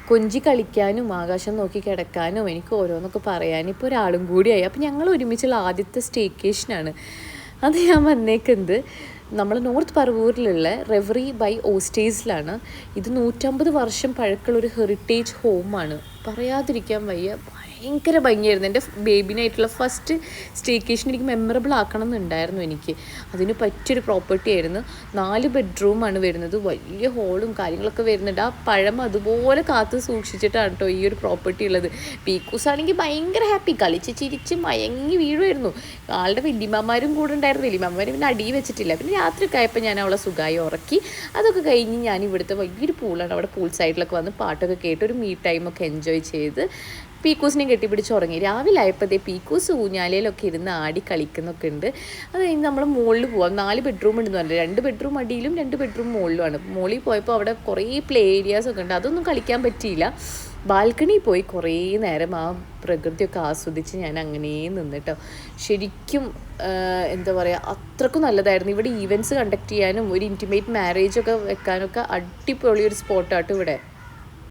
കൊഞ്ചി കളിക്കാനും ആകാശം നോക്കി കിടക്കാനും എനിക്ക് ഓരോന്നൊക്കെ പറയാനും ഇപ്പോൾ ഒരാളും കൂടിയായി. അപ്പോൾ ഞങ്ങൾ ഒരുമിച്ചുള്ള ആദ്യത്തെ സ്റ്റേക്കേഷനാണ് അത്. ഞാൻ വന്നേക്കുന്നത് നമ്മൾ നോർത്ത് പറവൂരിലുള്ള റെവറി ബൈ ഓസ്റ്റേഴ്സിലാണ്. ഇത് 150 വർഷം പഴക്കമുള്ള ഒരു ഹെറിറ്റേജ് ഹോമാണ്. പറയാതിരിക്കാൻ വയ്യ, ഭയങ്കര ഭംഗിയായിരുന്നു. എൻ്റെ ബേബിനായിട്ടുള്ള ഫസ്റ്റ് സ്റ്റേക്കേഷൻ എനിക്ക് മെമ്മറബിൾ ആക്കണം എന്നുണ്ടായിരുന്നു. എനിക്ക് അതിന് പറ്റിയൊരു പ്രോപ്പർട്ടി ആയിരുന്നു. 4 ബെഡ്റൂമാണ് വരുന്നത്, വലിയ ഹോളും കാര്യങ്ങളൊക്കെ വരുന്നുണ്ട്. ആ പഴമ അതുപോലെ കാത്ത് സൂക്ഷിച്ചിട്ടാണ് കേട്ടോ ഈ ഒരു പ്രോപ്പർട്ടി ഉള്ളത്. പീക്കൂസ് ആണെങ്കിൽ ഭയങ്കര ഹാപ്പി, കളിച്ച് ചിരിച്ച് മയങ്ങി വീഴുമായിരുന്നു. ആളുടെ വല്യമ്മമാരും കൂടെ ഉണ്ടായിരുന്നു. വല്യമ്മമാരും പിന്നെ അടി വെച്ചിട്ടില്ല. പിന്നെ രാത്രിയൊക്കെ ആയപ്പോൾ ഞാൻ അവളെ സുഖമായി ഉറക്കി. അതൊക്കെ കഴിഞ്ഞ് ഞാൻ ഇവിടുത്തെ വലിയൊരു പൂളാണ്, അവിടെ പൂൾ സൈഡിലൊക്കെ വന്ന് പാട്ടൊക്കെ കേട്ട് ഒരു മീ ടൈമൊക്കെ എൻജോയ് ചെയ്ത് പീക്കൂസിനെ കെട്ടിപ്പിടിച്ച് ഉറങ്ങി. രാവിലെ ആയപ്പോഴത്തേ പീക്കൂസ് ഊഞ്ഞാലയിലൊക്കെ ഇരുന്ന് ആടി കളിക്കുന്നൊക്കെ ഉണ്ട്. അത് കഴിഞ്ഞ് നമ്മൾ മുകളിൽ പോവാം. 4 ബെഡ്റൂം ഉണ്ടെന്ന് പറഞ്ഞിട്ട് 2 ബെഡ്റൂം അടിയിലും 2 ബെഡ്റൂം മുകളിലുമാണ്. മുകളിൽ പോയപ്പോൾ അവിടെ കുറേ പ്ലേ ഏരിയാസൊക്കെ ഉണ്ട്, അതൊന്നും കളിക്കാൻ പറ്റിയില്ല. ബാൽക്കണി പോയി കുറേ നേരം ആ പ്രകൃതിയൊക്കെ ആസ്വദിച്ച് ഞാൻ അങ്ങനെ നിന്നിട്ടോ. ശരിക്കും എന്താ പറയുക, അത്രക്കും നല്ലതായിരുന്നു. ഇവിടെ ഈവൻറ്റ്സ് കണ്ടക്ട് ചെയ്യാനും ഒരു ഇൻറ്റിമേറ്റ് മാരേജൊക്കെ വെക്കാനൊക്കെ അടിപൊളി ഒരു സ്പോട്ടാട്ടോ ഇവിടെ.